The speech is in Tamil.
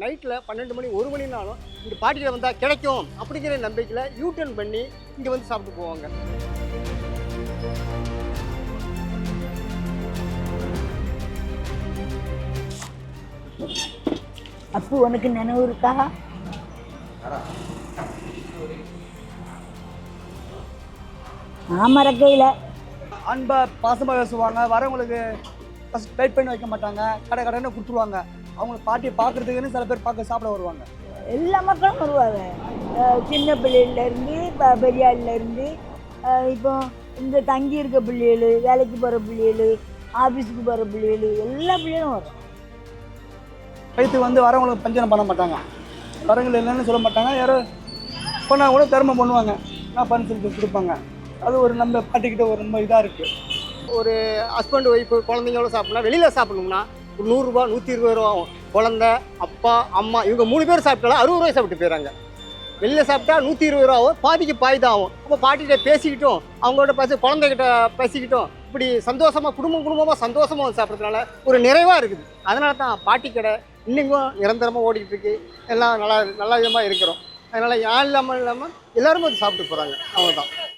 நைட்டில் 12 மணி 1 மணினாலும் இங்கே பாட்டியில் வந்தால் கிடைக்கும் அப்படிங்கிற நம்பிக்கையில் யூட்டர்ன் பண்ணி இங்கே வந்து சாப்பிட்டு போவாங்க. அப்போ உனக்கு நினைவு இருக்கா? மறக்கையில் அன்பா பாசமாக பேசுவாங்க. வரவங்களுக்கு ஃபஸ்ட் வெயிட் பண்ணி வைக்க மாட்டாங்க, கடைன்னு கொடுத்துருவாங்க. அவங்களுக்கு பாட்டியை பார்க்குறதுக்குன்னு சில பேர் பார்க்க சாப்பிட வருவாங்க. எல்லா மக்களும் வருவாங்க, சின்ன பிள்ளைகள்லேருந்து பெரிய ஆள்லேருந்து. இப்போ இந்த தங்கி இருக்க பிள்ளைகள், வேலைக்கு போகிற பிள்ளைகள், ஆஃபீஸுக்கு போகிற பிள்ளைகள், எல்லா பிள்ளைகளும் வரும். வயிற்றுக்கு வந்து வரவங்களுக்கு பஞ்சனம் பண்ண மாட்டாங்க, வரவங்களை இல்லைன்னு சொல்ல மாட்டாங்க. யாரோ பண்ணால் கூட திறமை பண்ணுவாங்க, நான் பண்ணி சொல்லி கொடுப்பாங்க. அது ஒரு நம்ம பாட்டிக்கிட்ட ஒரு ரொம்ப இதாக இருக்குது. ஒரு ஹஸ்பண்ட் ஒய்ஃபு குழந்தைங்களோட சாப்பிட்னா வெளியில் சாப்பிடணும்னா ஒரு 100 ரூபா 120 ரூபா ஆகும். குழந்தை, அப்பா, அம்மா இவங்க 3 பேர் சாப்பிட்டாலும் 60 ரூபாய் சாப்பிட்டு போயிடறாங்க. வெளியில் சாப்பிட்டா 120 ரூபா ஆகும், பாதிக்கு பாய் தான் ஆகும். அப்போ பாட்டிகிட்ட பேசிக்கிட்டோம், அவங்களோட குழந்தைகிட்ட பேசிக்கிட்டோம், இப்படி சந்தோஷமாக குடும்பமாக சந்தோஷமாக வந்து சாப்பிட்றதுனால ஒரு நிறைவாக இருக்குது. அதனால தான் பாட்டி கடை இன்னும் நிரந்தரமாக ஓடிக்கிட்டு இருக்கு. எல்லாம் நல்ல விதமாக இருக்கிறோம். அதனால் யார் இல்லாமல் எல்லாரும் வந்து சாப்பிட்டு போகிறாங்க. அவங்க தான்.